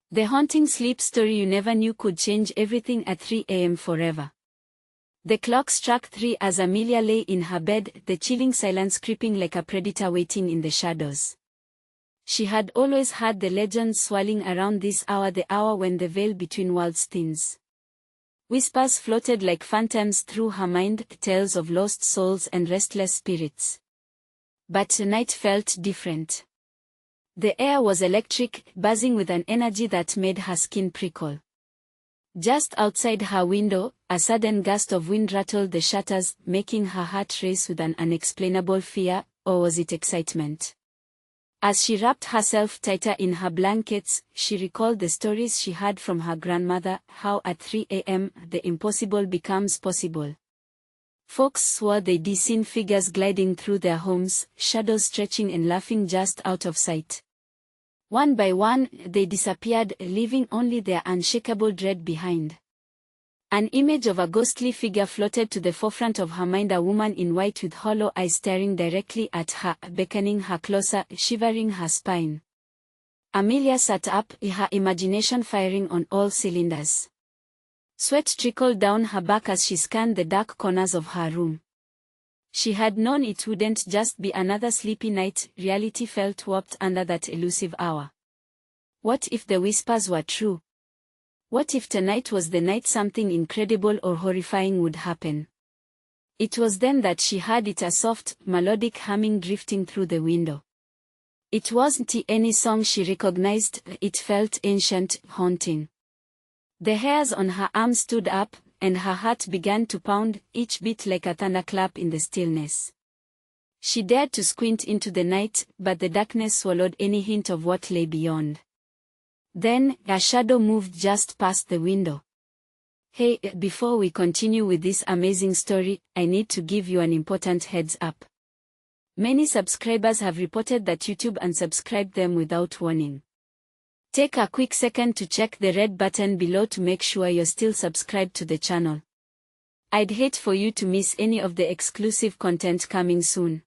The haunting sleep story you never knew could change everything at 3 a.m. forever. The clock struck 3 as Amelia lay in her bed, the chilling silence creeping like a predator waiting in the shadows. She had always heard the legends swirling around this hour, the hour when the veil between worlds thins. Whispers floated like phantoms through her mind, tales of lost souls and restless spirits. But tonight felt different. The air was electric, buzzing with an energy that made her skin prickle. Just outside her window, a sudden gust of wind rattled the shutters, making her heart race with an unexplainable fear, or was it excitement? As she wrapped herself tighter in her blankets, she recalled the stories she heard from her grandmother, how at 3 a.m. the impossible becomes possible. Folks swore they'd seen figures gliding through their homes, shadows stretching and laughing just out of sight. One by one, they disappeared, leaving only their unshakable dread behind. An image of a ghostly figure floated to the forefront of her mind, a woman in white with hollow eyes staring directly at her, beckoning her closer, shivering her spine. Amelia sat up, her imagination firing on all cylinders. Sweat trickled down her back as she scanned the dark corners of her room. She had known it wouldn't just be another sleepy night, reality felt warped under that elusive hour. What if the whispers were true? What if tonight was the night something incredible or horrifying would happen? It was then that she heard it, a soft, melodic humming drifting through the window. It wasn't any song she recognized, it felt ancient, haunting. The hairs on her arms stood up, and her heart began to pound, each beat like a thunderclap in the stillness. She dared to squint into the night, but the darkness swallowed any hint of what lay beyond. Then, a shadow moved just past the window. Hey, before we continue with this amazing story, I need to give you an important heads up. Many subscribers have reported that YouTube unsubscribed them without warning. Take a quick second to check the red button below to make sure you're still subscribed to the channel. I'd hate for you to miss any of the exclusive content coming soon.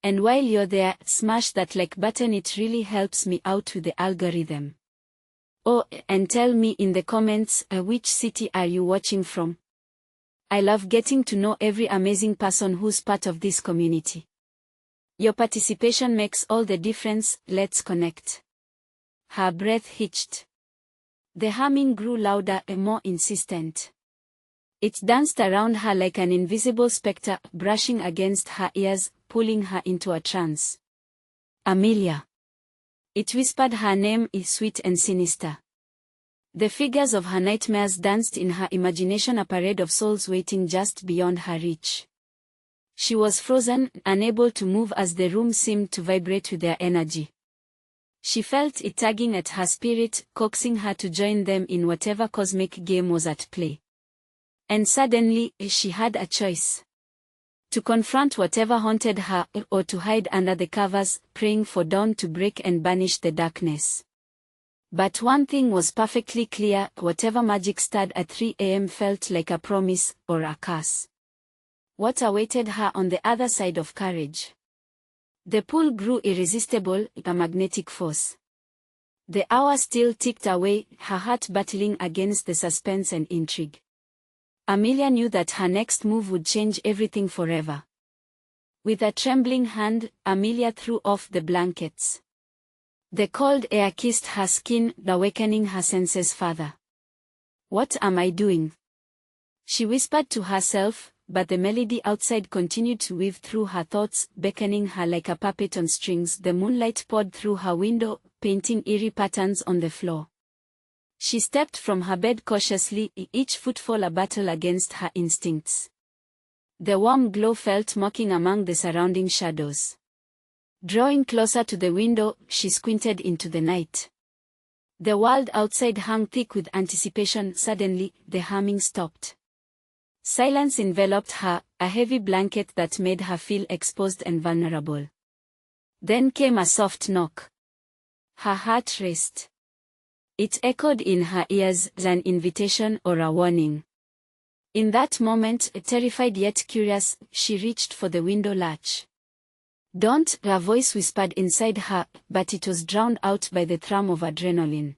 And while you're there, smash that like button, it really helps me out with the algorithm. Oh, and tell me in the comments, which city are you watching from? I love getting to know every amazing person who's part of this community. Your participation makes all the difference, let's connect. Her breath hitched. The humming grew louder and more insistent. It danced around her like an invisible specter, brushing against her ears, pulling her into a trance. Amelia. It whispered her name, sweet and sinister. The figures of her nightmares danced in her imagination, a parade of souls waiting just beyond her reach. She was frozen, unable to move as the room seemed to vibrate with their energy. She felt it tugging at her spirit, coaxing her to join them in whatever cosmic game was at play. And suddenly, she had a choice. To confront whatever haunted her, or to hide under the covers, praying for dawn to break and banish the darkness. But one thing was perfectly clear, whatever magic stirred at 3 a.m. felt like a promise, or a curse. What awaited her on the other side of courage? The pull grew irresistible, a magnetic force. The hour still ticked away, her heart battling against the suspense and intrigue. Amelia knew that her next move would change everything forever. With a trembling hand, Amelia threw off the blankets. The cold air kissed her skin, awakening her senses further. What am I doing? She whispered to herself, but the melody outside continued to weave through her thoughts, beckoning her like a puppet on strings. The moonlight poured through her window, painting eerie patterns on the floor. She stepped from her bed cautiously, each footfall a battle against her instincts. The warm glow felt mocking among the surrounding shadows. Drawing closer to the window, she squinted into the night. The world outside hung thick with anticipation. Suddenly, the humming stopped. Silence enveloped her, a heavy blanket that made her feel exposed and vulnerable. Then came a soft knock. Her heart raced. It echoed in her ears, an invitation or a warning. In that moment, terrified yet curious, she reached for the window latch. "Don't," her voice whispered inside her, but it was drowned out by the thrum of adrenaline.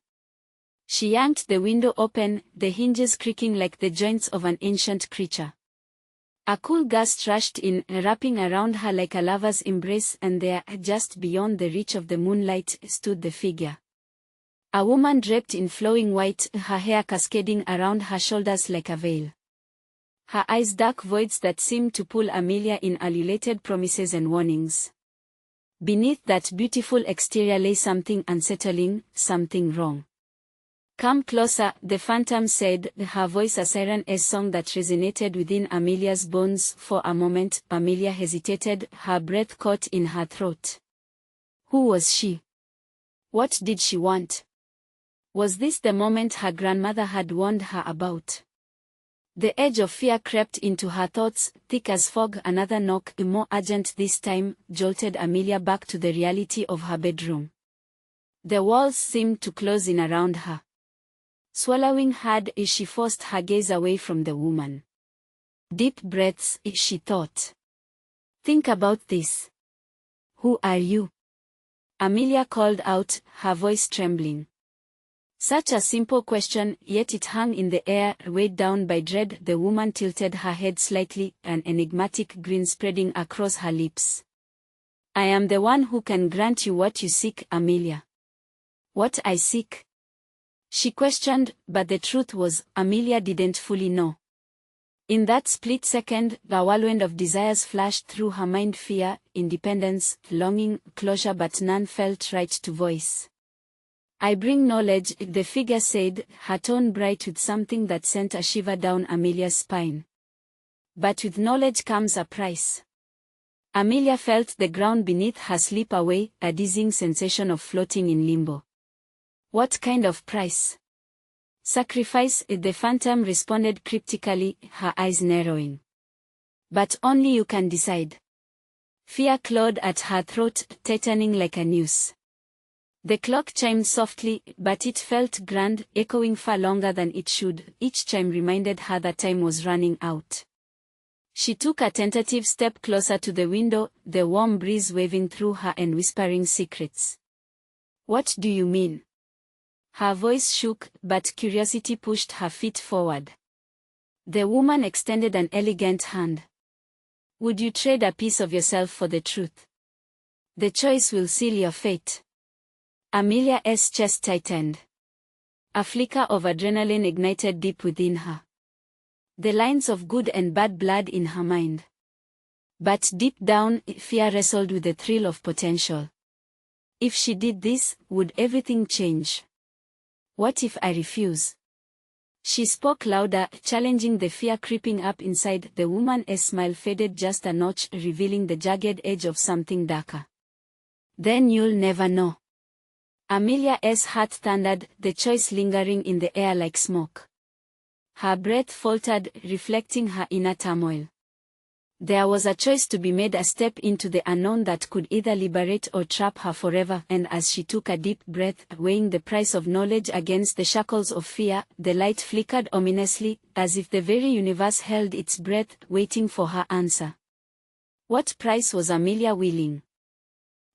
She yanked the window open, the hinges creaking like the joints of an ancient creature. A cool gust rushed in, wrapping around her like a lover's embrace, and there, just beyond the reach of the moonlight, stood the figure. A woman draped in flowing white, her hair cascading around her shoulders like a veil. Her eyes dark voids that seemed to pull Amelia in ululated promises and warnings. Beneath that beautiful exterior lay something unsettling, something wrong. "Come closer," the phantom said, her voice a siren's song that resonated within Amelia's bones. For a moment, Amelia hesitated, her breath caught in her throat. Who was she? What did she want? Was this the moment her grandmother had warned her about? The edge of fear crept into her thoughts, thick as fog. Another knock, more urgent this time, jolted Amelia back to the reality of her bedroom. The walls seemed to close in around her. Swallowing hard, she forced her gaze away from the woman. Deep breaths, she thought. Think about this. Who are you? Amelia called out, her voice trembling. Such a simple question, yet it hung in the air, weighed down by dread. The woman tilted her head slightly, an enigmatic grin spreading across her lips. I am the one who can grant you what you seek, Amelia. What I seek? She questioned, but the truth was, Amelia didn't fully know. In that split second, the whirlwind of desires flashed through her mind: fear, independence, longing, closure, but none felt right to voice. I bring knowledge, the figure said, her tone bright with something that sent a shiver down Amelia's spine. But with knowledge comes a price. Amelia felt the ground beneath her slip away, a dizzying sensation of floating in limbo. What kind of price? Sacrifice, the phantom responded cryptically, her eyes narrowing. But only you can decide. Fear clawed at her throat, tightening like a noose. The clock chimed softly, but it felt grand, echoing far longer than it should. Each chime reminded her that time was running out. She took a tentative step closer to the window, the warm breeze waving through her and whispering secrets. What do you mean? Her voice shook, but curiosity pushed her feet forward. The woman extended an elegant hand. Would you trade a piece of yourself for the truth? The choice will seal your fate. Amelia's chest tightened. A flicker of adrenaline ignited deep within her. The lines of good and bad blurred in her mind. But deep down, fear wrestled with the thrill of potential. If she did this, would everything change? What if I refuse? She spoke louder, challenging the fear creeping up inside. The woman's smile faded just a notch, revealing the jagged edge of something darker. Then you'll never know. Amelia's heart thundered, the choice lingering in the air like smoke. Her breath faltered, reflecting her inner turmoil. There was a choice to be made, a step into the unknown that could either liberate or trap her forever. And as she took a deep breath, weighing the price of knowledge against the shackles of fear, the light flickered ominously, as if the very universe held its breath, waiting for her answer. What price was Amelia willing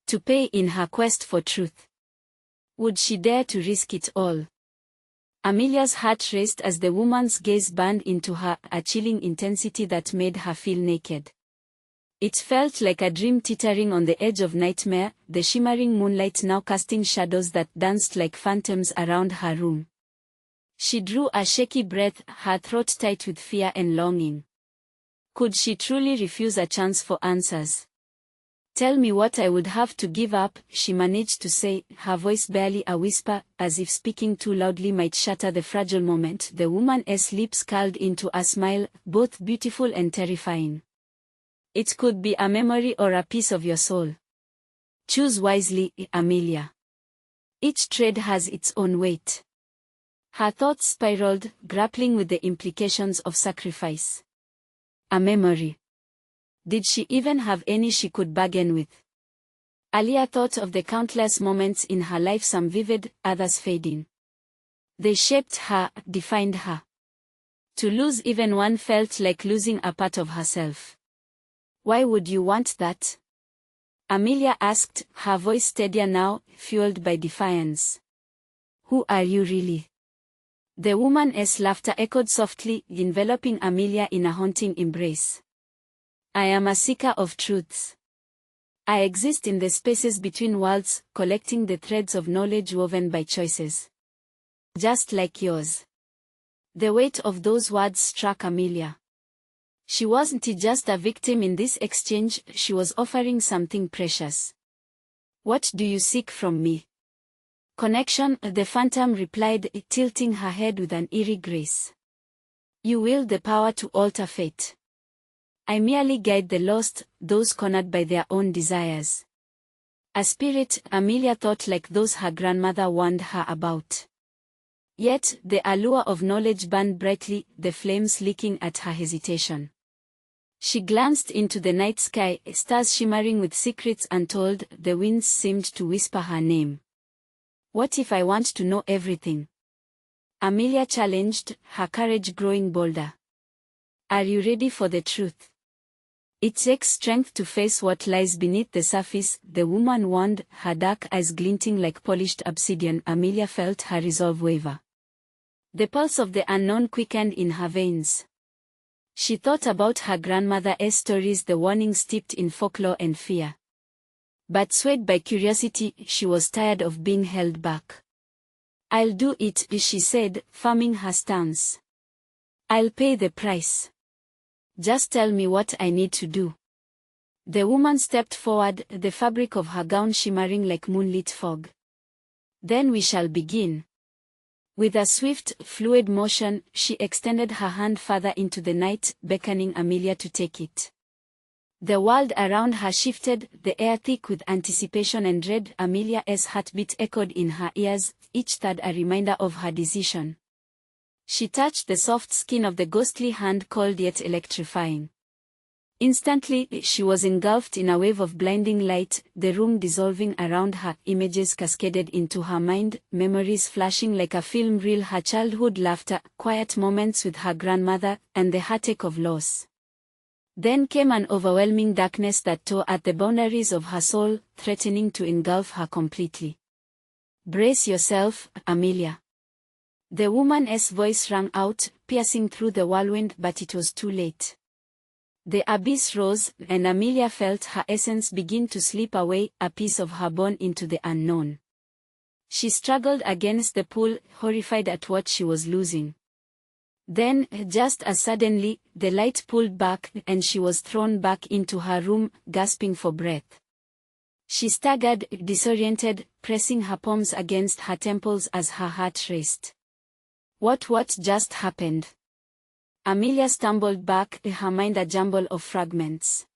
to pay in her quest for truth? Would she dare to risk it all? Amelia's heart raced as the woman's gaze burned into her, a chilling intensity that made her feel naked. It felt like a dream teetering on the edge of nightmare, the shimmering moonlight now casting shadows that danced like phantoms around her room. She drew a shaky breath, her throat tight with fear and longing. Could she truly refuse a chance for answers? Tell me what I would have to give up, she managed to say, her voice barely a whisper, as if speaking too loudly might shatter the fragile moment. The woman's lips curled into a smile, both beautiful and terrifying. It could be a memory or a piece of your soul. Choose wisely, Amelia. Each trade has its own weight. Her thoughts spiraled, grappling with the implications of sacrifice. A memory. Did she even have any she could bargain with? Alia thought of the countless moments in her life, some vivid, others fading. They shaped her, defined her. To lose even one felt like losing a part of herself. Why would you want that? Amelia asked, her voice steadier now, fueled by defiance. Who are you really? The woman's laughter echoed softly, enveloping Amelia in a haunting embrace. I am a seeker of truths. I exist in the spaces between worlds, collecting the threads of knowledge woven by choices. Just like yours. The weight of those words struck Amelia. She wasn't just a victim in this exchange, she was offering something precious. What do you seek from me? Connection, the phantom replied, tilting her head with an eerie grace. You wield the power to alter fate. I merely guide the lost, those cornered by their own desires. A spirit, Amelia thought, like those her grandmother warned her about. Yet, the allure of knowledge burned brightly, the flames leaking at her hesitation. She glanced into the night sky, stars shimmering with secrets untold, the winds seemed to whisper her name. What if I want to know everything? Amelia challenged, her courage growing bolder. Are you ready for the truth? It takes strength to face what lies beneath the surface, the woman warned, her dark eyes glinting like polished obsidian. Amelia felt her resolve waver. The pulse of the unknown quickened in her veins. She thought about her grandmother's stories, the warnings steeped in folklore and fear. But swayed by curiosity, she was tired of being held back. I'll do it, she said, firming her stance. I'll pay the price. Just tell me what I need to do. The woman stepped forward, the fabric of her gown shimmering like moonlit fog. Then we shall begin. With a swift, fluid motion, she extended her hand further into the night, beckoning Amelia to take it. The world around her shifted, the air thick with anticipation and dread. Amelia's heartbeat echoed in her ears, each thud a reminder of her decision. She touched the soft skin of the ghostly hand, cold yet electrifying. Instantly, she was engulfed in a wave of blinding light, the room dissolving around her, images cascaded into her mind, memories flashing like a film reel, her childhood laughter, quiet moments with her grandmother, and the heartache of loss. Then came an overwhelming darkness that tore at the boundaries of her soul, threatening to engulf her completely. Brace yourself, Amelia. The woman's voice rang out, piercing through the whirlwind, but it was too late. The abyss rose, and Amelia felt her essence begin to slip away, a piece of her born into the unknown. She struggled against the pull, horrified at what she was losing. Then, just as suddenly, the light pulled back, and she was thrown back into her room, gasping for breath. She staggered, disoriented, pressing her palms against her temples as her heart raced. What just happened? Amelia stumbled back, her mind a jumble of fragments.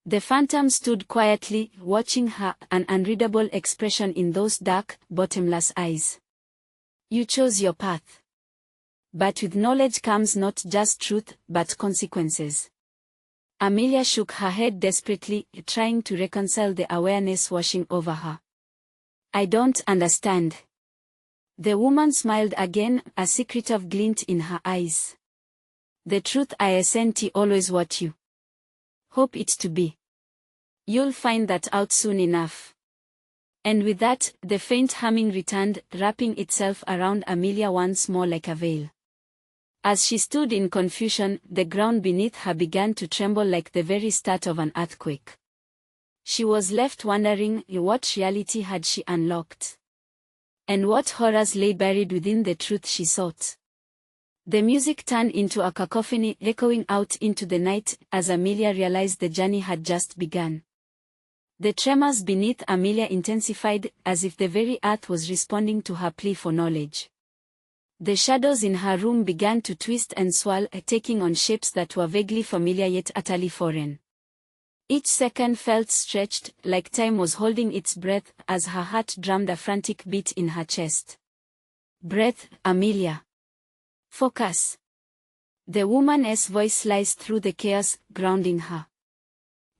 The phantom stood quietly, watching her, an unreadable expression in those dark, bottomless eyes. You chose your path. But with knowledge comes not just truth, but consequences. Amelia shook her head desperately, trying to reconcile the awareness washing over her. I don't understand. The woman smiled again, a secretive glint in her eyes. The truth isn't always what you hope it to be. You'll find that out soon enough. And with that, the faint humming returned, wrapping itself around Amelia once more like a veil. As she stood in confusion, the ground beneath her began to tremble like the very start of an earthquake. She was left wondering, what reality had she unlocked? And what horrors lay buried within the truth she sought? The music turned into a cacophony, echoing out into the night, as Amelia realized the journey had just begun. The tremors beneath Amelia intensified, as if the very earth was responding to her plea for knowledge. The shadows in her room began to twist and swirl, taking on shapes that were vaguely familiar yet utterly foreign. Each second felt stretched, like time was holding its breath, as her heart drummed a frantic beat in her chest. Breath, Amelia. Focus. The woman's voice sliced through the chaos, grounding her.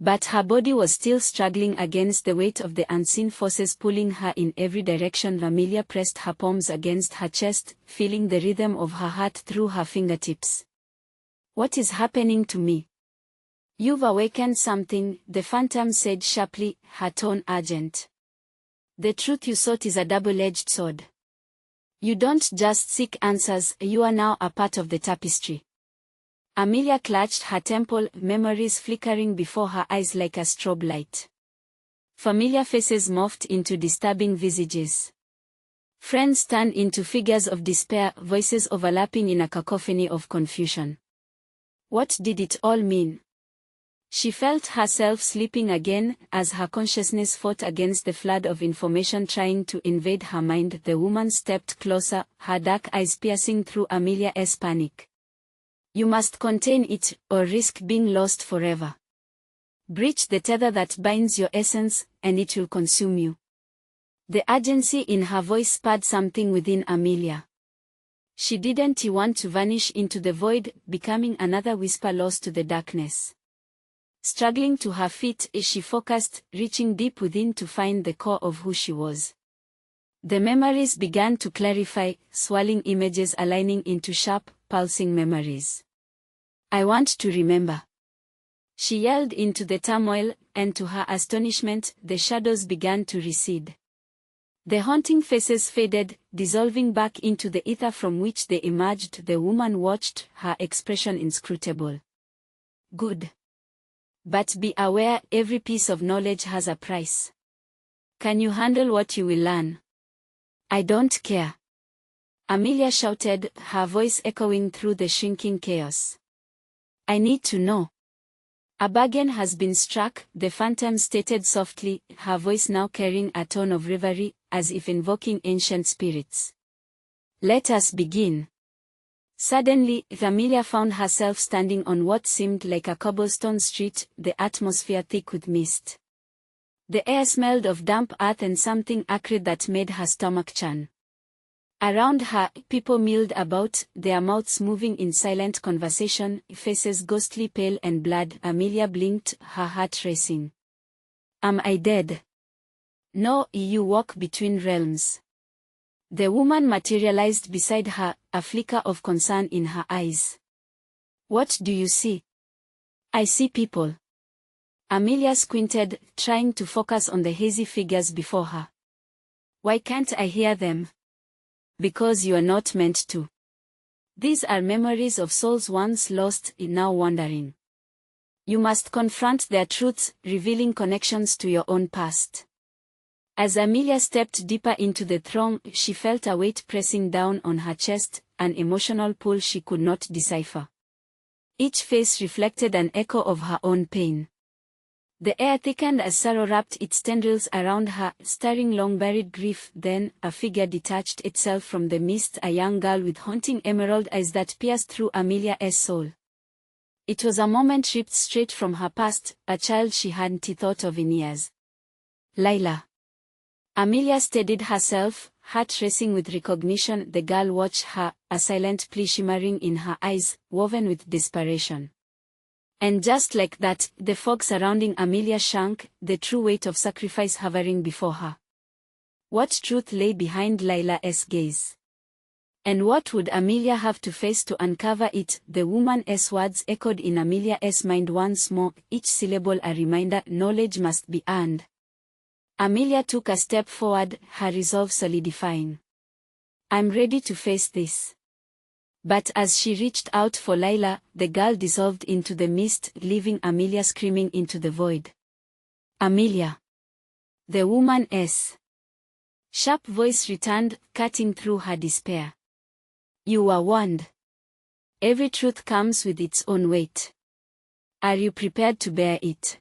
But her body was still struggling against the weight of the unseen forces pulling her in every direction. Amelia pressed her palms against her chest, feeling the rhythm of her heart through her fingertips. What is happening to me? You've awakened something, the phantom said sharply, her tone urgent. The truth you sought is a double-edged sword. You don't just seek answers, you are now a part of the tapestry. Amelia clutched her temple, memories flickering before her eyes like a strobe light. Familiar faces morphed into disturbing visages. Friends turned into figures of despair, voices overlapping in a cacophony of confusion. What did it all mean? She felt herself slipping again, as her consciousness fought against the flood of information trying to invade her mind. The woman stepped closer, her dark eyes piercing through Amelia's panic. You must contain it, or risk being lost forever. Breach the tether that binds your essence, and it will consume you. The urgency in her voice spurred something within Amelia. She didn't want to vanish into the void, becoming another whisper lost to the darkness. Struggling to her feet, she focused, reaching deep within to find the core of who she was. The memories began to clarify, swirling images aligning into sharp, pulsing memories. I want to remember. She yelled into the turmoil, and to her astonishment, the shadows began to recede. The haunting faces faded, dissolving back into the ether from which they emerged. The woman watched, her expression inscrutable. Good. But be aware, every piece of knowledge has a price. Can you handle what you will learn? I don't care. Amelia shouted, her voice echoing through the shrinking chaos. I need to know. A bargain has been struck, the phantom stated softly, her voice now carrying a tone of reverie, as if invoking ancient spirits. Let us begin. Suddenly, Amelia found herself standing on what seemed like a cobblestone street, the atmosphere thick with mist. The air smelled of damp earth and something acrid that made her stomach churn. Around her, people milled about, their mouths moving in silent conversation, faces ghostly pale and blurred. Amelia blinked, her heart racing. Am I dead? No, you walk between realms. The woman materialized beside her, a flicker of concern in her eyes. What do you see? I see people. Amelia squinted, trying to focus on the hazy figures before her. Why can't I hear them? Because you are not meant to. These are memories of souls once lost, now wandering. You must confront their truths, revealing connections to your own past. As Amelia stepped deeper into the throng, she felt a weight pressing down on her chest, an emotional pull she could not decipher. Each face reflected an echo of her own pain. The air thickened as sorrow wrapped its tendrils around her, stirring long-buried grief. Then, a figure detached itself from the mist, a young girl with haunting emerald eyes that pierced through Amelia's soul. It was a moment ripped straight from her past, a child she hadn't thought of in years. Lila. Amelia steadied herself, heart racing with recognition. The girl watched her, a silent plea shimmering in her eyes, woven with desperation. And just like that, the fog surrounding Amelia shrank, the true weight of sacrifice hovering before her. What truth lay behind Lila's gaze? And what would Amelia have to face to uncover it? The woman's words echoed in Amelia's mind once more, each syllable a reminder: knowledge must be earned. Amelia took a step forward, her resolve solidifying. I'm ready to face this. But as she reached out for Lila, the girl dissolved into the mist, leaving Amelia screaming into the void. Amelia. The woman's sharp voice returned, cutting through her despair. You were warned. Every truth comes with its own weight. Are you prepared to bear it?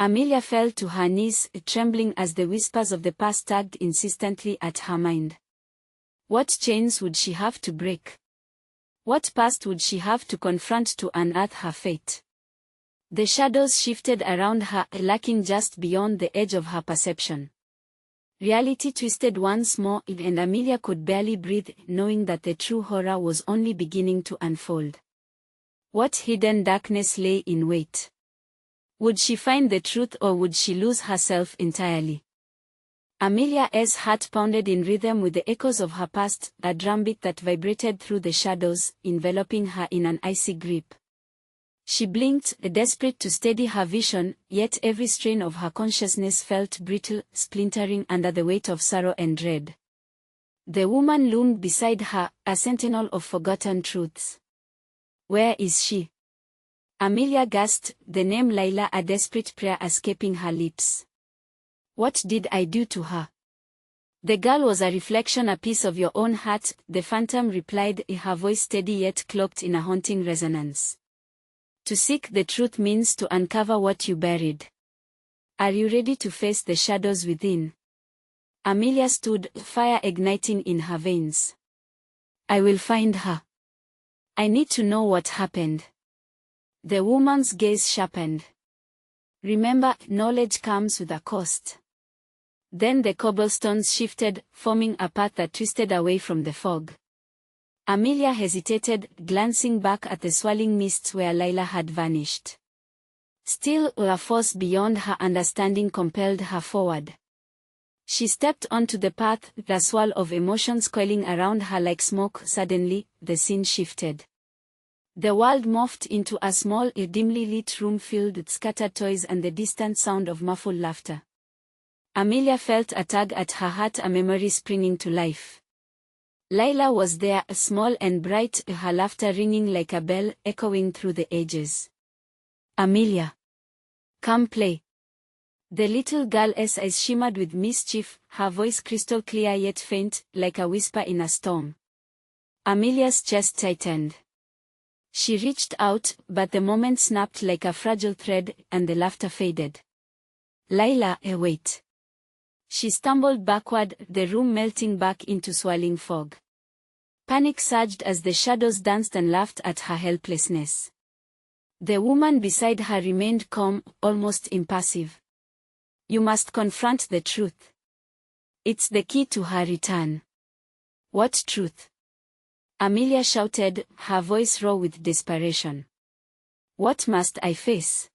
Amelia fell to her knees, trembling as the whispers of the past tugged insistently at her mind. What chains would she have to break? What past would she have to confront to unearth her fate? The shadows shifted around her, lurking just beyond the edge of her perception. Reality twisted once more, and Amelia could barely breathe, knowing that the true horror was only beginning to unfold. What hidden darkness lay in wait? Would she find the truth, or would she lose herself entirely? Amelia's heart pounded in rhythm with the echoes of her past, a drumbeat that vibrated through the shadows, enveloping her in an icy grip. She blinked, desperate to steady her vision, yet every strain of her consciousness felt brittle, splintering under the weight of sorrow and dread. The woman loomed beside her, a sentinel of forgotten truths. Where is she? Amelia gasped, the name Layla, a desperate prayer escaping her lips. What did I do to her? The girl was a reflection, a piece of your own heart, the phantom replied, her voice steady yet cloaked in a haunting resonance. To seek the truth means to uncover what you buried. Are you ready to face the shadows within? Amelia stood, fire igniting in her veins. I will find her. I need to know what happened. The woman's gaze sharpened. Remember, knowledge comes with a cost. Then the cobblestones shifted, forming a path that twisted away from the fog. Amelia hesitated, glancing back at the swirling mists where Layla had vanished. Still, a force beyond her understanding compelled her forward. She stepped onto the path, the swirl of emotions coiling around her like smoke. Suddenly, the scene shifted. The world morphed into a small, dimly lit room filled with scattered toys and the distant sound of muffled laughter. Amelia felt a tug at her heart, a memory springing to life. Layla was there, small and bright, her laughter ringing like a bell, echoing through the ages. Amelia. Come play. The little girl's eyes shimmered with mischief, her voice crystal clear yet faint, like a whisper in a storm. Amelia's chest tightened. She reached out, but the moment snapped like a fragile thread, and the laughter faded. Layla, wait. She stumbled backward, the room melting back into swirling fog. Panic surged as the shadows danced and laughed at her helplessness. The woman beside her remained calm, almost impassive. You must confront the truth. It's the key to her return. What truth? Amelia shouted, her voice raw with desperation. What must I face?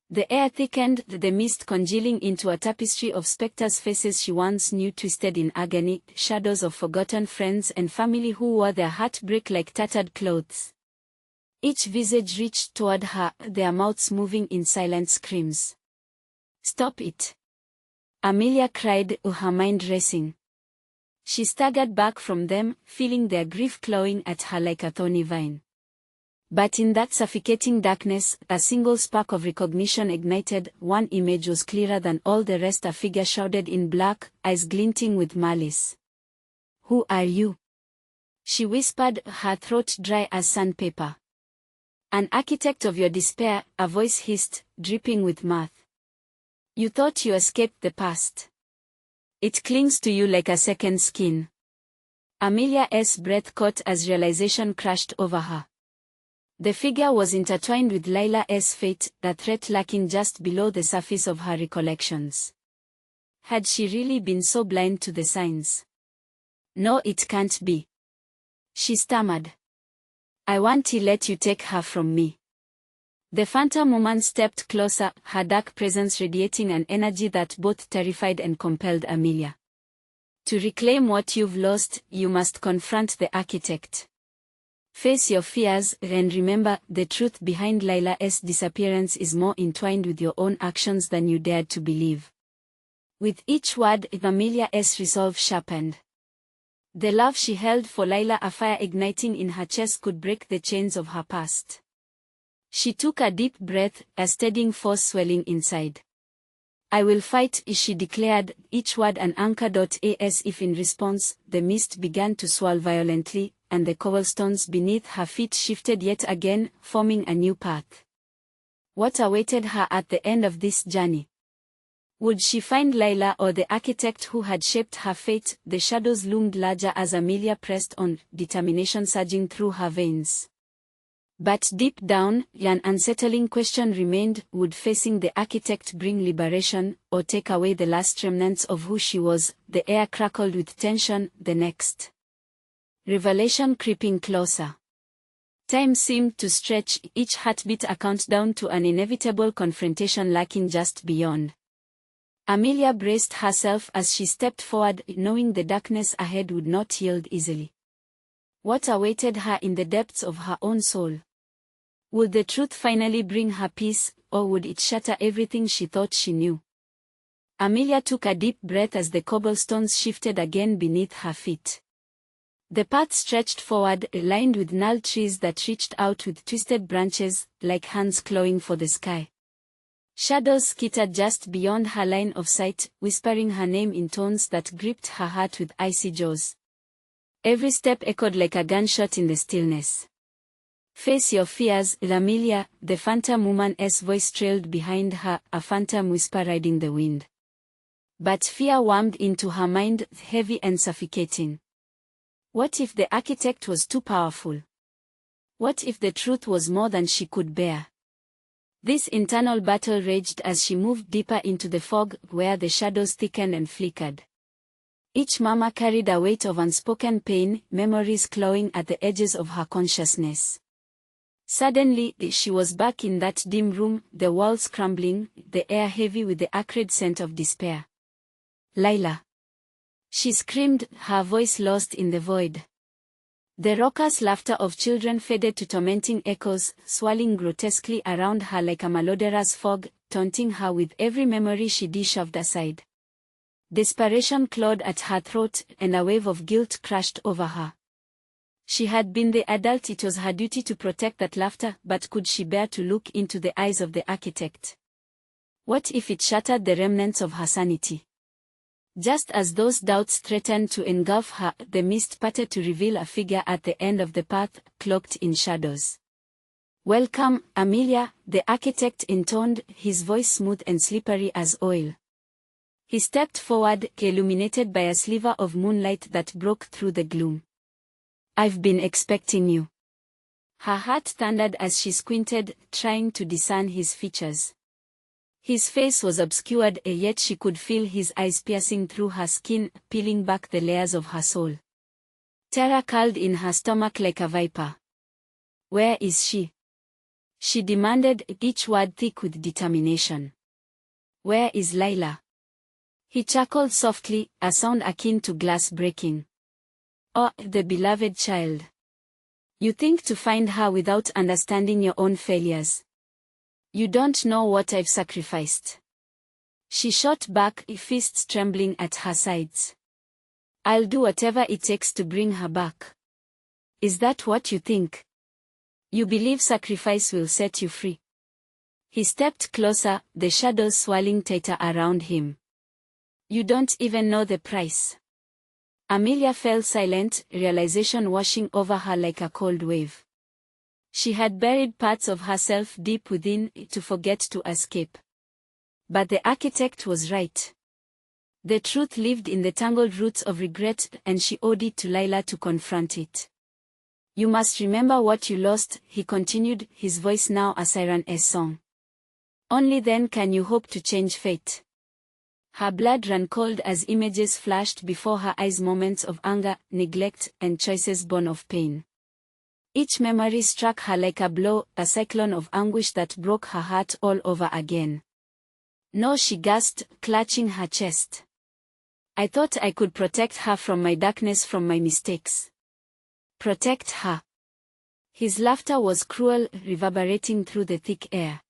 The air thickened, the mist congealing into a tapestry of specters' faces she once knew twisted in agony, shadows of forgotten friends and family who wore their heartbreak like tattered clothes. Each visage reached toward her, their mouths moving in silent screams. Stop it! Amelia cried, her mind racing. She staggered back from them, feeling their grief clawing at her like a thorny vine. But in that suffocating darkness, a single spark of recognition ignited. One image was clearer than all the rest, a figure shrouded in black, eyes glinting with malice. Who are you? She whispered, her throat dry as sandpaper. An architect of your despair, a voice hissed, dripping with mirth. You thought you escaped the past. It clings to you like a second skin. Amelia's breath caught as realization crashed over her. The figure was intertwined with Layla's fate, the threat lurking just below the surface of her recollections. Had she really been so blind to the signs? No, it can't be. She stammered. I won't let you take her from me. The phantom woman stepped closer, her dark presence radiating an energy that both terrified and compelled Amelia. To reclaim what you've lost, you must confront the architect. Face your fears, and remember, the truth behind Layla's disappearance is more entwined with your own actions than you dared to believe. With each word, Amelia's resolve sharpened. The love she held for Layla, a fire igniting in her chest, could break the chains of her past. She took a deep breath, a steadying force swelling inside. I will fight, she declared, each word an anchor. As if in response, the mist began to swirl violently, and the cobblestones beneath her feet shifted yet again, forming a new path. What awaited her at the end of this journey? Would she find Layla or the architect who had shaped her fate? The shadows loomed larger as Amelia pressed on, determination surging through her veins. But deep down, an unsettling question remained: would facing the architect bring liberation, or take away the last remnants of who she was? The air crackled with tension. The next revelation creeping closer. Time seemed to stretch, each heartbeat a countdown to an inevitable confrontation lurking just beyond. Amelia braced herself as she stepped forward, knowing the darkness ahead would not yield easily. What awaited her in the depths of her own soul? Would the truth finally bring her peace, or would it shatter everything she thought she knew? Amelia took a deep breath as the cobblestones shifted again beneath her feet. The path stretched forward, lined with gnarled trees that reached out with twisted branches, like hands clawing for the sky. Shadows skittered just beyond her line of sight, whispering her name in tones that gripped her heart with icy jaws. Every step echoed like a gunshot in the stillness. "Face your fears, Amelia," the phantom woman's voice trailed behind her, a phantom whisper riding the wind. But fear warmed into her mind, heavy and suffocating. What if the architect was too powerful? What if the truth was more than she could bear? This internal battle raged as she moved deeper into the fog, where the shadows thickened and flickered. Each murmur carried a weight of unspoken pain, memories clawing at the edges of her consciousness. Suddenly, she was back in that dim room, the walls crumbling, the air heavy with the acrid scent of despair. "Lila!" she screamed, her voice lost in the void. The raucous laughter of children faded to tormenting echoes, swirling grotesquely around her like a malodorous fog, taunting her with every memory she shoved aside. Desperation clawed at her throat, and a wave of guilt crashed over her. She had been the adult it was her duty to protect that laughter, but could she bear to look into the eyes of the architect? What if it shattered the remnants of her sanity? Just as those doubts threatened to engulf her, the mist parted to reveal a figure at the end of the path, cloaked in shadows. "Welcome, Amelia," the architect intoned, his voice smooth and slippery as oil. He stepped forward, illuminated by a sliver of moonlight that broke through the gloom. "I've been expecting you." Her heart thundered as she squinted, trying to discern his features. His face was obscured, yet she could feel his eyes piercing through her skin, peeling back the layers of her soul. Terror curled in her stomach like a viper. "Where is she?" she demanded, each word thick with determination. "Where is Lila?" He chuckled softly, a sound akin to glass breaking. "Oh, the beloved child. You think to find her without understanding your own failures. You don't know what I've sacrificed." She shot back, fists trembling at her sides. "I'll do whatever it takes to bring her back." "Is that what you think? You believe sacrifice will set you free?" He stepped closer, the shadows swirling tighter around him. "You don't even know the price." Amelia fell silent, realization washing over her like a cold wave. She had buried parts of herself deep within, to forget to escape. But the architect was right. The truth lived in the tangled roots of regret, and she owed it to Lila to confront it. "You must remember what you lost," he continued, his voice now a siren's song. "Only then can you hope to change fate." Her blood ran cold as images flashed before her eyes, moments of anger, neglect, and choices born of pain. Each memory struck her like a blow, a cyclone of anguish that broke her heart all over again. "No," she gasped, clutching her chest. "I thought I could protect her from my darkness, from my mistakes." "Protect her?" His laughter was cruel, reverberating through the thick air.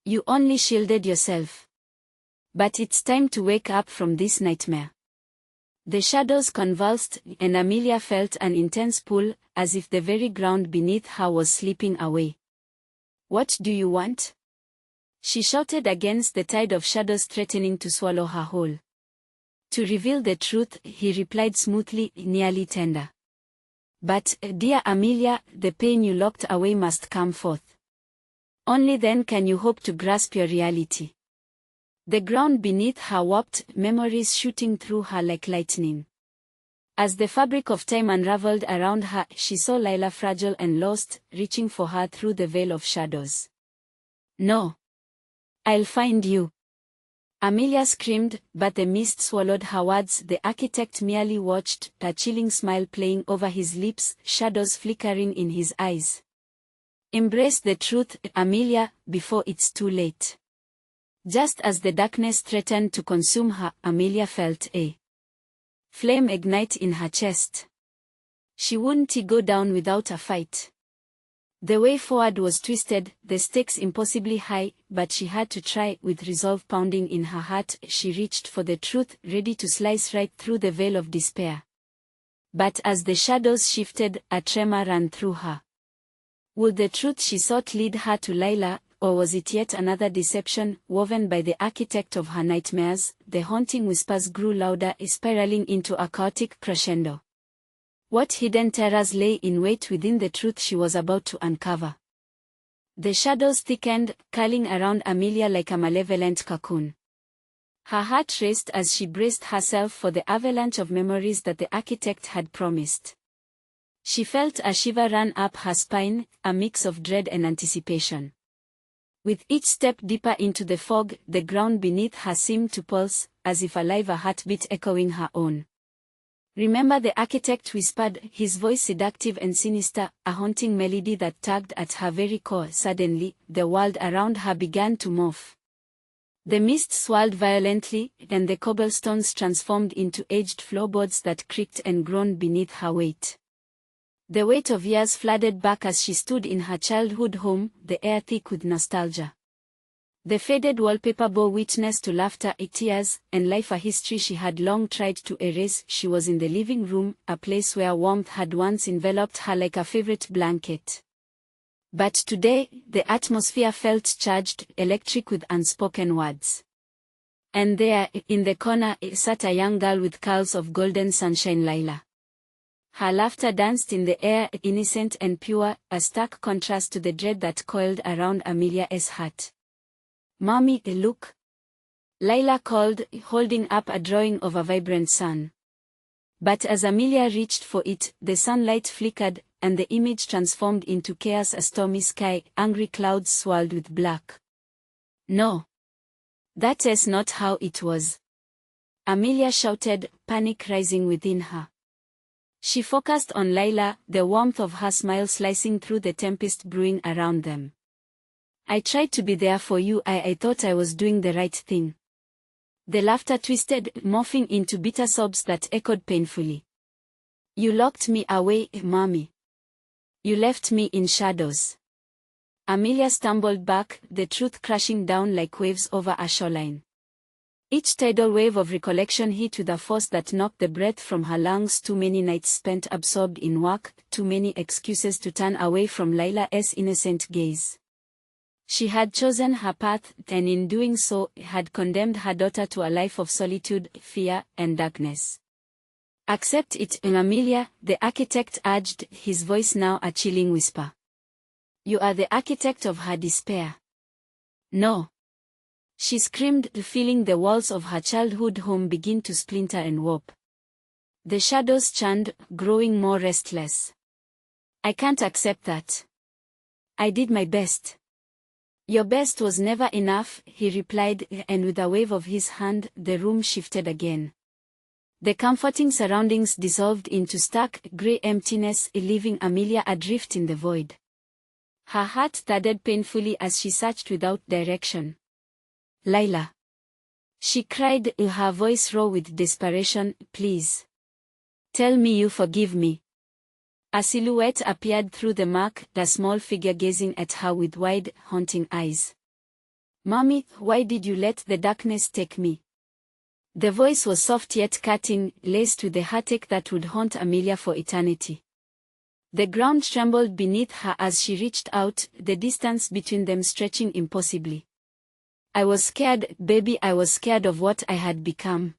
"You only shielded yourself. But it's time to wake up from this nightmare." The shadows convulsed, and Amelia felt an intense pull, as if the very ground beneath her was slipping away. "What do you want?" she shouted against the tide of shadows threatening to swallow her whole. "To reveal the truth," he replied smoothly, nearly tender. "But, dear Amelia, the pain you locked away must come forth. Only then can you hope to grasp your reality." The ground beneath her warped, memories shooting through her like lightning. As the fabric of time unraveled around her, she saw Lila fragile and lost, reaching for her through the veil of shadows. "No. I'll find you." Amelia screamed, but the mist swallowed her words. The architect merely watched, a chilling smile playing over his lips, shadows flickering in his eyes. "Embrace the truth, Amelia, before it's too late." Just as the darkness threatened to consume her, Amelia felt a flame ignite in her chest. She wouldn't go down without a fight. The way forward was twisted, the stakes impossibly high, but she had to try. With resolve pounding in her heart, she reached for the truth, ready to slice right through the veil of despair. But as the shadows shifted, a tremor ran through her. Would the truth she sought lead her to Lila, or was it yet another deception, woven by the architect of her nightmares? The haunting whispers grew louder, spiraling into a chaotic crescendo. What hidden terrors lay in wait within the truth she was about to uncover? The shadows thickened, curling around Amelia like a malevolent cocoon. Her heart raced as she braced herself for the avalanche of memories that the architect had promised. She felt a shiver run up her spine, a mix of dread and anticipation. With each step deeper into the fog, the ground beneath her seemed to pulse, as if alive, a heartbeat echoing her own. "Remember," the architect whispered, his voice seductive and sinister, a haunting melody that tugged at her very core. Suddenly, the world around her began to morph. The mist swirled violently, and the cobblestones transformed into aged floorboards that creaked and groaned beneath her weight. The weight of years flooded back as she stood in her childhood home, the air thick with nostalgia. The faded wallpaper bore witness to laughter, tears, and life, a history she had long tried to erase. She was in the living room, a place where warmth had once enveloped her like a favorite blanket. But today, the atmosphere felt charged, electric with unspoken words. And there, in the corner, sat a young girl with curls of golden sunshine, Lila. Her laughter danced in the air, innocent and pure, a stark contrast to the dread that coiled around Amelia's heart. "Mommy, look," Lila called, holding up a drawing of a vibrant sun. But as Amelia reached for it, the sunlight flickered, and the image transformed into chaos, a stormy sky, angry clouds swirled with black. "No. That is not how it was," Amelia shouted, panic rising within her. She focused on Lila, the warmth of her smile slicing through the tempest brewing around them. "I tried to be there for you. I thought I was doing the right thing." The laughter twisted, morphing into bitter sobs that echoed painfully. "You locked me away, Mommy. You left me in shadows." Amelia stumbled back, the truth crashing down like waves over a shoreline. Each tidal wave of recollection hit with a force that knocked the breath from her lungs. Too many nights spent absorbed in work, too many excuses to turn away from Lila's innocent gaze. She had chosen her path, and in doing so, had condemned her daughter to a life of solitude, fear, and darkness. "Accept it, Amelia," the architect urged, his voice now a chilling whisper. "You are the architect of her despair." "No," she screamed, feeling the walls of her childhood home begin to splinter and warp. The shadows churned, growing more restless. "I can't accept that. I did my best." "Your best was never enough," he replied, and with a wave of his hand, the room shifted again. The comforting surroundings dissolved into stark, grey emptiness, leaving Amelia adrift in the void. Her heart thudded painfully as she searched without direction. "Lila," she cried, her voice raw with desperation, "please. Tell me you forgive me." A silhouette appeared through the murk, the small figure gazing at her with wide, haunting eyes. "Mommy, why did you let the darkness take me?" The voice was soft yet cutting, laced with the heartache that would haunt Amelia for eternity. The ground trembled beneath her as she reached out, the distance between them stretching impossibly. "I was scared, baby, I was scared of what I had become."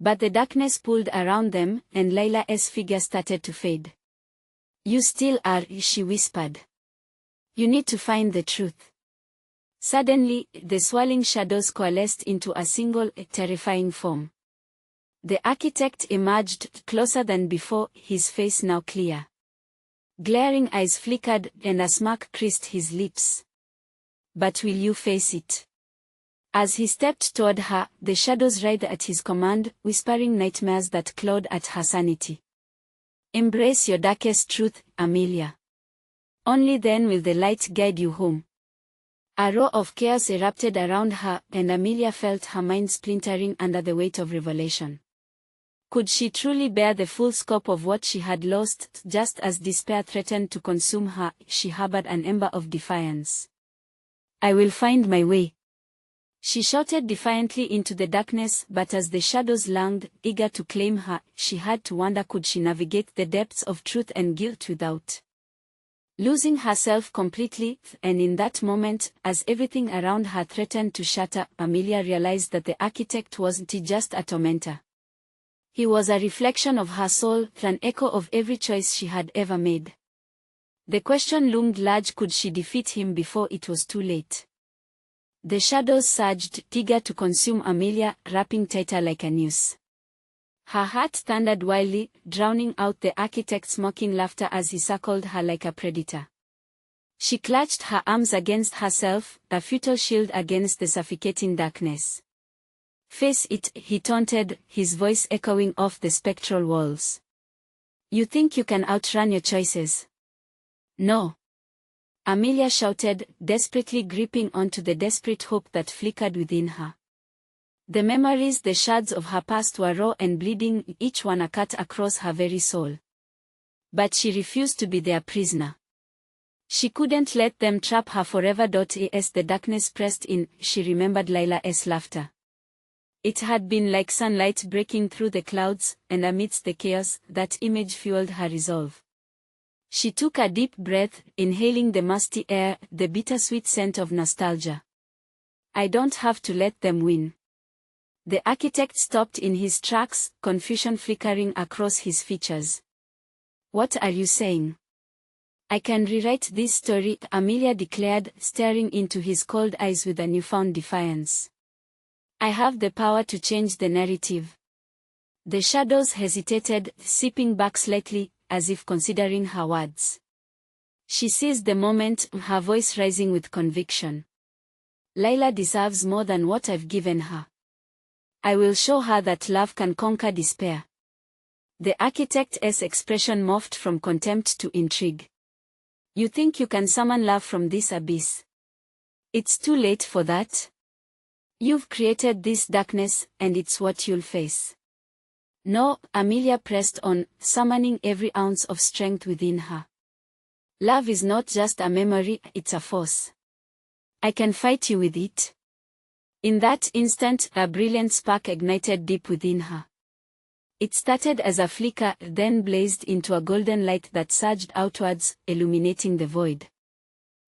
But the darkness pulled around them, and Lila's figure started to fade. "You still are," she whispered. "You need to find the truth." Suddenly, the swirling shadows coalesced into a single, terrifying form. The architect emerged, closer than before, his face now clear. Glaring eyes flickered, and a smirk creased his lips. "But will you face it?" As he stepped toward her, the shadows writhed at his command, whispering nightmares that clawed at her sanity. "Embrace your darkest truth, Amelia. Only then will the light guide you home." A roar of chaos erupted around her, and Amelia felt her mind splintering under the weight of revelation. Could she truly bear the full scope of what she had lost? Just as despair threatened to consume her, she harbored an ember of defiance. "I will find my way," she shouted defiantly into the darkness, but as the shadows longed, eager to claim her, she had to wonder, could she navigate the depths of truth and guilt without losing herself completely? And in that moment, as everything around her threatened to shatter, Amelia realized that the architect wasn't just a tormentor. He was a reflection of her soul, an echo of every choice she had ever made. The question loomed large: could she defeat him before it was too late? The shadows surged, eager to consume Amelia, wrapping tighter like a noose. Her heart thundered wildly, drowning out the architect's mocking laughter as he circled her like a predator. She clutched her arms against herself, a futile shield against the suffocating darkness. "Face it," he taunted, his voice echoing off the spectral walls. "You think you can outrun your choices?" "No," Amelia shouted, desperately gripping onto the desperate hope that flickered within her. The memories, the shards of her past, were raw and bleeding, each one a cut across her very soul. But she refused to be their prisoner. She couldn't let them trap her forever. As the darkness pressed in, she remembered Lila's laughter. It had been like sunlight breaking through the clouds, and amidst the chaos, that image fueled her resolve. She took a deep breath, inhaling the musty air, the bittersweet scent of nostalgia. "I don't have to let them win." The architect stopped in his tracks, confusion flickering across his features. "What are you saying?" "I can rewrite this story," Amelia declared, staring into his cold eyes with a newfound defiance. "I have the power to change the narrative." The shadows hesitated, sipping back slightly, as if considering her words. She seized the moment, her voice rising with conviction. "Lila deserves more than what I've given her. I will show her that love can conquer despair." The architect's expression morphed from contempt to intrigue. "You think you can summon love from this abyss? It's too late for that. You've created this darkness, and it's what you'll face." "No," Amelia pressed on, summoning every ounce of strength within her. "Love is not just a memory, it's a force. I can fight you with it." In that instant, a brilliant spark ignited deep within her. It started as a flicker, then blazed into a golden light that surged outwards, illuminating the void.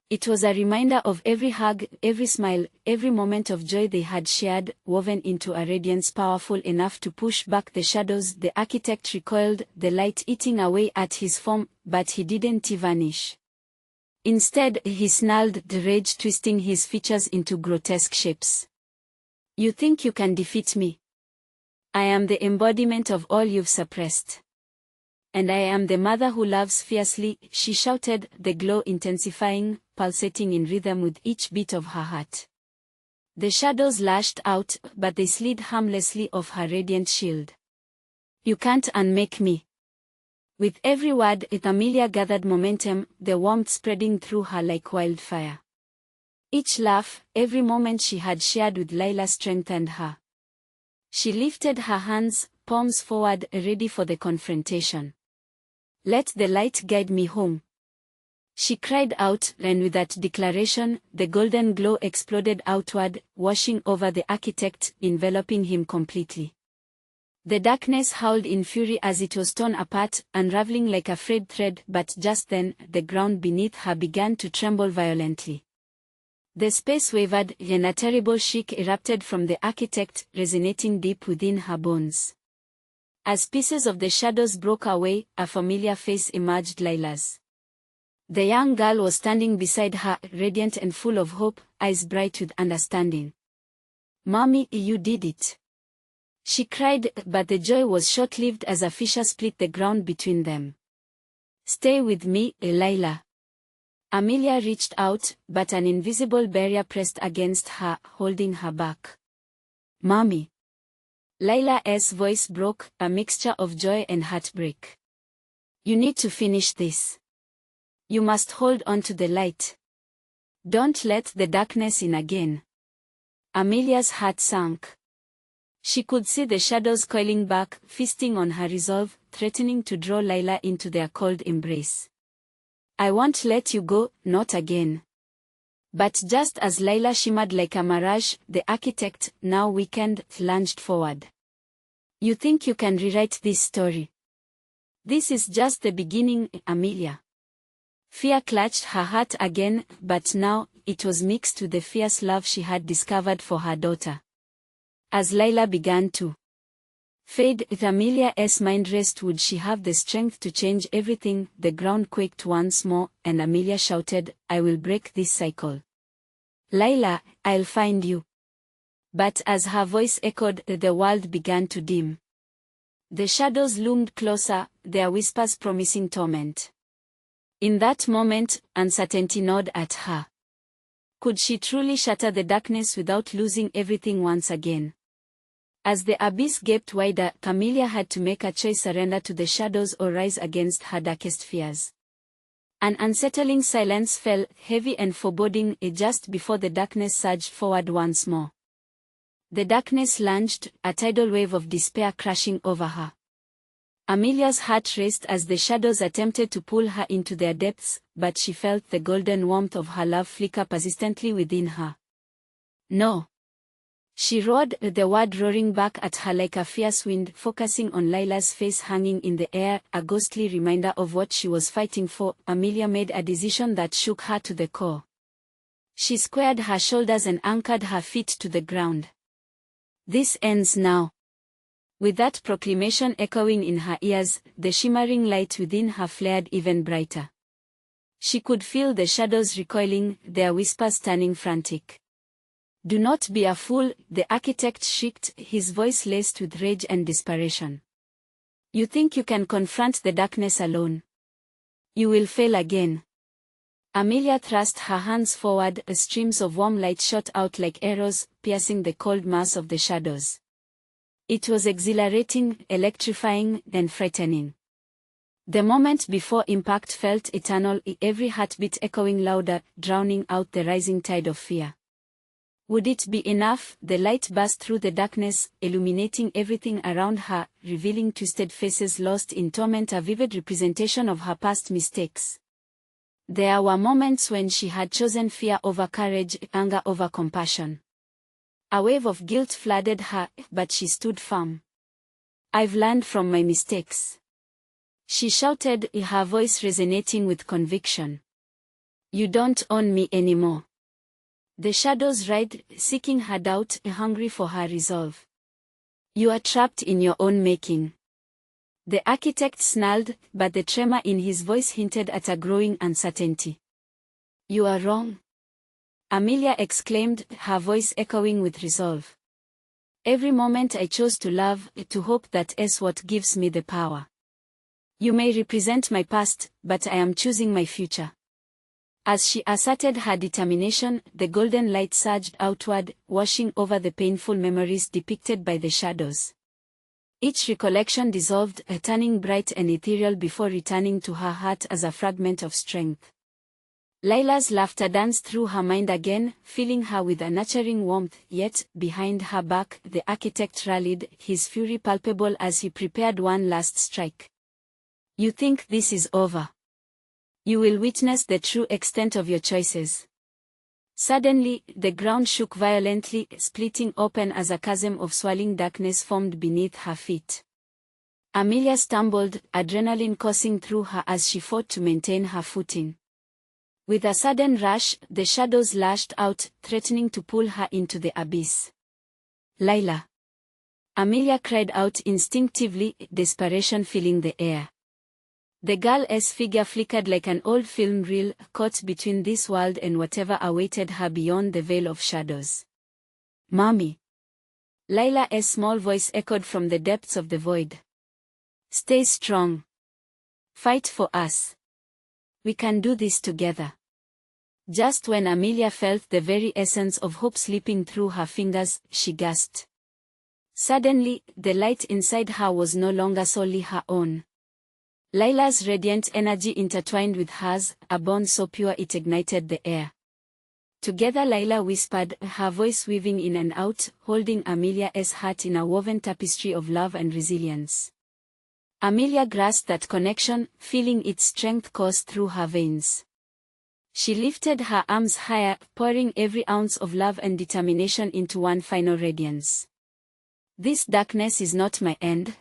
It was a reminder of every hug, every smile, every moment of joy they had shared, woven into a radiance powerful enough to push back the shadows. The architect recoiled, the light eating away at his form, but he didn't vanish. Instead, he snarled, the rage twisting his features into grotesque shapes. "You think you can defeat me? I am the embodiment of all you've suppressed. And I am the mother who loves fiercely," she shouted, the glow intensifying, pulsating in rhythm with each beat of her heart. The shadows lashed out, but they slid harmlessly off her radiant shield. "You can't unmake me." With every word, Amelia gathered momentum, the warmth spreading through her like wildfire. Each laugh, every moment she had shared with Lila strengthened her. She lifted her hands, palms forward, ready for the confrontation. "Let the light guide me home," she cried out, and with that declaration, the golden glow exploded outward, washing over the architect, enveloping him completely. The darkness howled in fury as it was torn apart, unraveling like a frayed thread, but just then, the ground beneath her began to tremble violently. The space wavered, and a terrible shriek erupted from the architect, resonating deep within her bones. As pieces of the shadows broke away, a familiar face emerged, Lila's. The young girl was standing beside her, radiant and full of hope, eyes bright with understanding. "Mommy, you did it!" she cried, but the joy was short-lived as a fissure split the ground between them. "Stay with me, Lila." Amelia reached out, but an invisible barrier pressed against her, holding her back. "Mommy." Lila's voice broke, a mixture of joy and heartbreak. "You need to finish this. You must hold on to the light. Don't let the darkness in again." Amelia's heart sank. She could see the shadows coiling back, feasting on her resolve, threatening to draw Layla into their cold embrace. I won't let you go, not again. But just as Layla shimmered like a mirage, the architect, now weakened, lunged forward. You think you can rewrite this story? This is just the beginning, Amelia. Fear clutched her heart again, but now, it was mixed with the fierce love she had discovered for her daughter. As Layla began to fade, Amelia's mind raced. Would she have the strength to change everything? The ground quaked once more, and Amelia shouted, I will break this cycle. Layla, I'll find you. But as her voice echoed, the world began to dim. The shadows loomed closer, their whispers promising torment. In that moment, uncertainty gnawed at her. Could she truly shatter the darkness without losing everything once again? As the abyss gaped wider, Amelia had to make a choice: surrender to the shadows or rise against her darkest fears. An unsettling silence fell, heavy and foreboding, just before the darkness surged forward once more. The darkness lunged, a tidal wave of despair crashing over her. Amelia's heart raced as the shadows attempted to pull her into their depths, but she felt the golden warmth of her love flicker persistently within her. No! She roared, the word roaring back at her like a fierce wind, focusing on Layla's face hanging in the air, a ghostly reminder of what she was fighting for. Amelia made a decision that shook her to the core. She squared her shoulders and anchored her feet to the ground. This ends now. With that proclamation echoing in her ears, the shimmering light within her flared even brighter. She could feel the shadows recoiling, their whispers turning frantic. Do not be a fool, the architect shrieked, his voice laced with rage and desperation. You think you can confront the darkness alone? You will fail again. Amelia thrust her hands forward, streams of warm light shot out like arrows, piercing the cold mass of the shadows. It was exhilarating, electrifying, and frightening. The moment before impact felt eternal, every heartbeat echoing louder, drowning out the rising tide of fear. Would it be enough? The light burst through the darkness, illuminating everything around her, revealing twisted faces lost in torment, a vivid representation of her past mistakes. There were moments when she had chosen fear over courage, anger over compassion. A wave of guilt flooded her, but she stood firm. I've learned from my mistakes. She shouted, her voice resonating with conviction. You don't own me anymore. The shadows writhed, seeking her doubt, hungry for her resolve. You are trapped in your own making. The architect snarled, but the tremor in his voice hinted at a growing uncertainty. You are wrong. Amelia exclaimed, her voice echoing with resolve. Every moment I chose to love, to hope, that is what gives me the power. You may represent my past, but I am choosing my future. As she asserted her determination, the golden light surged outward, washing over the painful memories depicted by the shadows. Each recollection dissolved, turning bright and ethereal before returning to her heart as a fragment of strength. Layla's laughter danced through her mind again, filling her with a nurturing warmth, yet, behind her back, the architect rallied, his fury palpable as he prepared one last strike. You think this is over? You will witness the true extent of your choices. Suddenly, the ground shook violently, splitting open as a chasm of swirling darkness formed beneath her feet. Amelia stumbled, adrenaline coursing through her as she fought to maintain her footing. With a sudden rush, the shadows lashed out, threatening to pull her into the abyss. Layla! Amelia cried out instinctively, desperation filling the air. The girl's figure flickered like an old film reel, caught between this world and whatever awaited her beyond the veil of shadows. Mommy! Layla's small voice echoed from the depths of the void. Stay strong. Fight for us. We can do this together. Just when Amelia felt the very essence of hope slipping through her fingers, she gasped. Suddenly, the light inside her was no longer solely her own. Layla's radiant energy intertwined with hers, a bond so pure it ignited the air. Together Layla whispered, her voice weaving in and out, holding Amelia's heart in a woven tapestry of love and resilience. Amelia grasped that connection, feeling its strength course through her veins. She lifted her arms higher, pouring every ounce of love and determination into one final radiance. This darkness is not my end.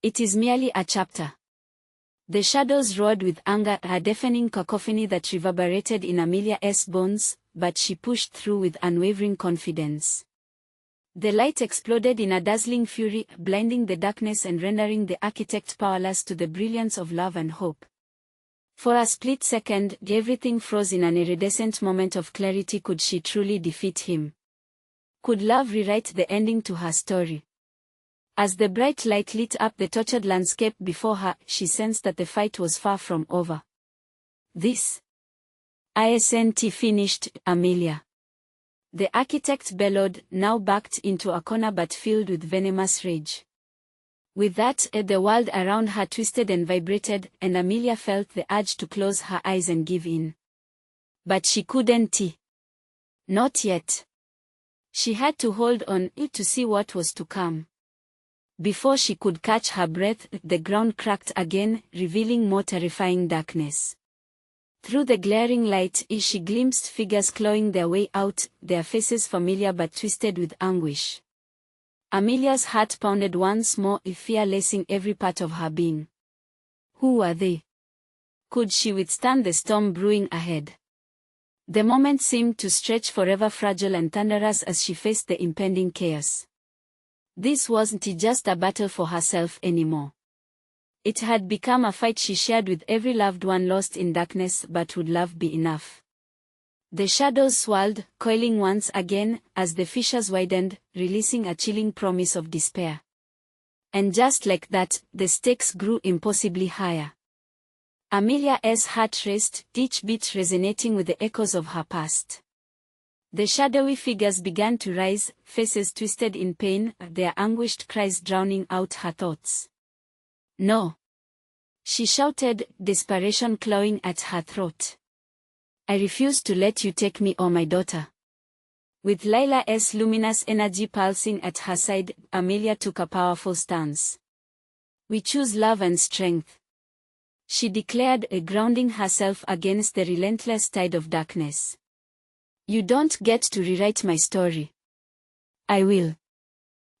It is merely a chapter. The shadows roared with anger, a deafening cacophony that reverberated in Amelia's bones, but she pushed through with unwavering confidence. The light exploded in a dazzling fury, blinding the darkness and rendering the architect powerless to the brilliance of love and hope. For a split second, everything froze in an iridescent moment of clarity. Could she truly defeat him? Could love rewrite the ending to her story? As the bright light lit up the tortured landscape before her, she sensed that the fight was far from over. This isn't finished, Amelia. The architect bellowed, now backed into a corner but filled with venomous rage. With that, the world around her twisted and vibrated, and Amelia felt the urge to close her eyes and give in. But she couldn't. Not yet. She had to hold on to see what was to come. Before she could catch her breath, the ground cracked again, revealing more terrifying darkness. Through the glaring light, she glimpsed figures clawing their way out, their faces familiar but twisted with anguish. Amelia's heart pounded once more, fear lacing every part of her being. Who were they? Could she withstand the storm brewing ahead? The moment seemed to stretch forever, fragile and thunderous as she faced the impending chaos. This wasn't just a battle for herself anymore. It had become a fight she shared with every loved one lost in darkness. But would love be enough? The shadows swirled, coiling once again, as the fissures widened, releasing a chilling promise of despair. And just like that, the stakes grew impossibly higher. Amelia's heart raced, each beat resonating with the echoes of her past. The shadowy figures began to rise, faces twisted in pain, their anguished cries drowning out her thoughts. No! She shouted, desperation clawing at her throat. I refuse to let you take me or my daughter. With Layla's luminous energy pulsing at her side, Amelia took a powerful stance. We choose love and strength, she declared, grounding herself against the relentless tide of darkness. You don't get to rewrite my story. I will.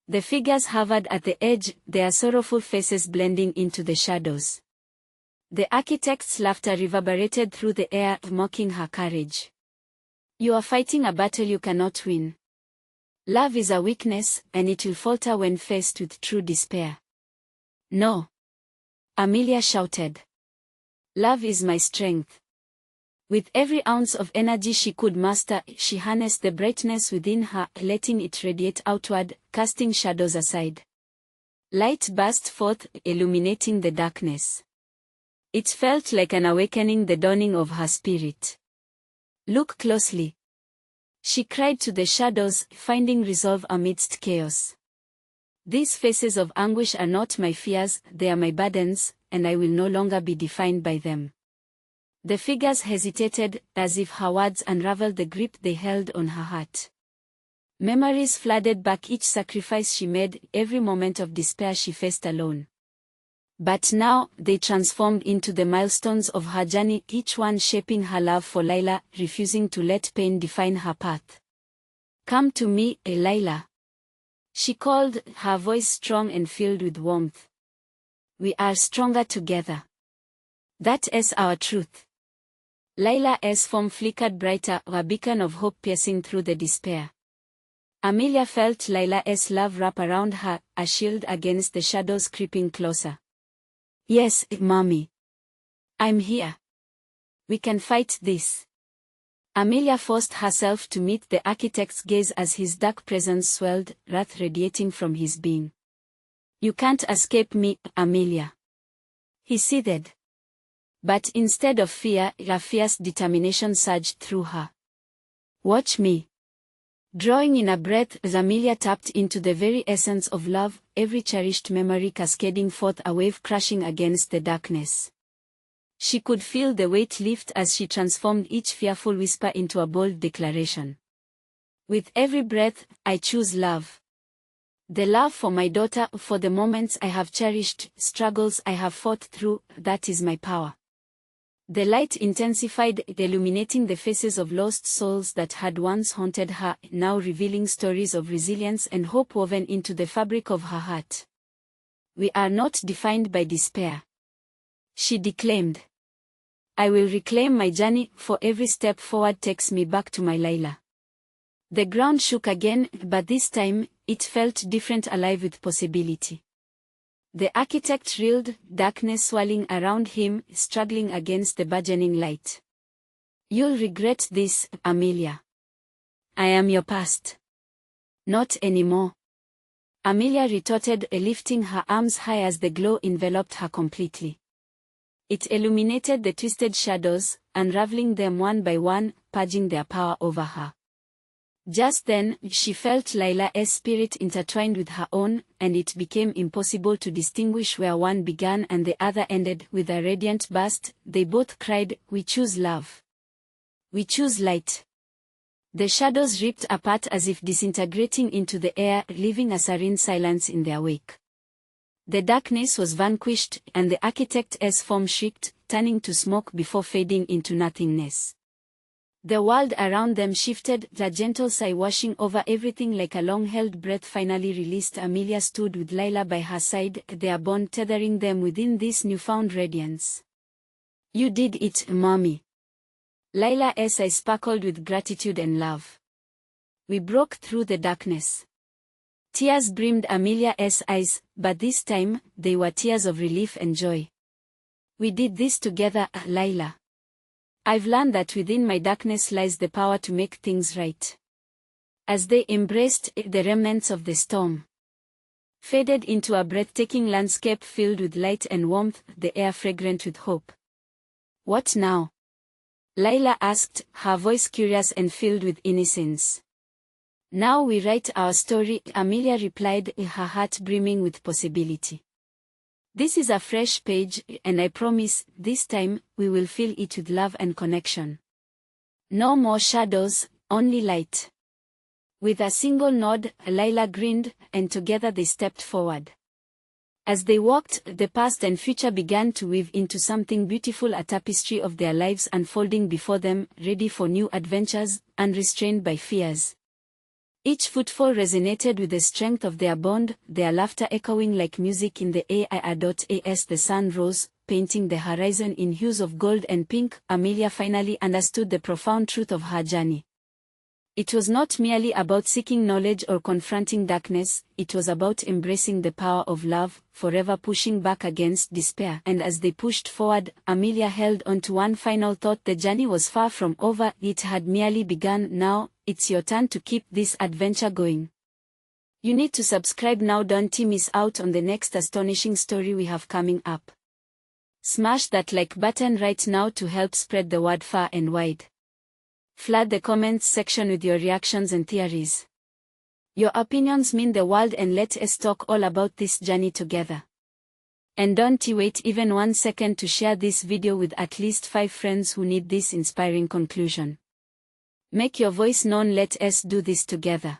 The figures hovered at the edge, their sorrowful faces blending into the shadows. The architect's laughter reverberated through the air, mocking her courage. You are fighting a battle you cannot win. Love is a weakness, and it will falter when faced with true despair. No! Amelia shouted. Love is my strength. With every ounce of energy she could muster, she harnessed the brightness within her, letting it radiate outward, casting shadows aside. Light burst forth, illuminating the darkness. It felt like an awakening, the dawning of her spirit. Look closely, she cried to the shadows, finding resolve amidst chaos. These faces of anguish are not my fears, they are my burdens, and I will no longer be defined by them. The figures hesitated, as if her words unraveled the grip they held on her heart. Memories flooded back, each sacrifice she made, every moment of despair she faced alone. But now, they transformed into the milestones of her journey, each one shaping her love for Layla, refusing to let pain define her path. Come to me, Layla, she called, her voice strong and filled with warmth. We are stronger together. That is our truth. Layla's form flickered brighter, a beacon of hope piercing through the despair. Amelia felt Layla's love wrap around her, a shield against the shadows creeping closer. Yes, Mommy. I'm here. We can fight this. Amelia forced herself to meet the architect's gaze as his dark presence swelled, wrath radiating from his being. You can't escape me, Amelia, he seethed. But instead of fear, a fierce determination surged through her. Watch me. Drawing in a breath, Amelia tapped into the very essence of love, every cherished memory cascading forth, a wave crashing against the darkness. She could feel the weight lift as she transformed each fearful whisper into a bold declaration. With every breath, I choose love. The love for my daughter, for the moments I have cherished, struggles I have fought through, that is my power. The light intensified, illuminating the faces of lost souls that had once haunted her, now revealing stories of resilience and hope woven into the fabric of her heart. We are not defined by despair, she declaimed. I will reclaim my journey, for every step forward takes me back to my Layla. The ground shook again, but this time, it felt different, alive with possibility. The architect reeled, darkness swirling around him, struggling against the burgeoning light. You'll regret this, Amelia. I am your past. Not anymore. Amelia retorted, lifting her arms high as the glow enveloped her completely. It illuminated the twisted shadows, unraveling them one by one, purging their power over her. Just then, she felt Layla's spirit intertwined with her own, and it became impossible to distinguish where one began and the other ended. With a radiant burst, they both cried, "We choose love. We choose light." The shadows ripped apart as if disintegrating into the air, leaving a serene silence in their wake. The darkness was vanquished, and the architect's form shrieked, turning to smoke before fading into nothingness. The world around them shifted, the gentle sigh washing over everything like a long-held breath finally released. Amelia stood with Layla by her side, their bond tethering them within this newfound radiance. You did it, Mommy. Layla's eyes sparkled with gratitude and love. We broke through the darkness. Tears brimmed Amelia's eyes, but this time, they were tears of relief and joy. We did this together, Layla. I've learned that within my darkness lies the power to make things right. As they embraced, the remnants of the storm faded into a breathtaking landscape filled with light and warmth, the air fragrant with hope. What now? Layla asked, her voice curious and filled with innocence. Now we write our story, Amelia replied, her heart brimming with possibility. This is a fresh page, and I promise, this time, we will fill it with love and connection. No more shadows, only light. With a single nod, Layla grinned, and together they stepped forward. As they walked, the past and future began to weave into something beautiful, a tapestry of their lives unfolding before them, ready for new adventures, unrestrained by fears. Each footfall resonated with the strength of their bond, their laughter echoing like music in the air. As the sun rose, painting the horizon in hues of gold and pink, Amelia finally understood the profound truth of her journey. It was not merely about seeking knowledge or confronting darkness, it was about embracing the power of love, forever pushing back against despair. And as they pushed forward, Amelia held on to one final thought: the journey was far from over, it had merely begun. Now, it's your turn to keep this adventure going. You need to subscribe now, don't miss out on the next astonishing story we have coming up. Smash that like button right now to help spread the word far and wide. Flood the comments section with your reactions and theories. Your opinions mean the world, and let us talk all about this journey together. And don't wait even 1 second to share this video with at least 5 friends who need this inspiring conclusion. Make your voice known, let us do this together.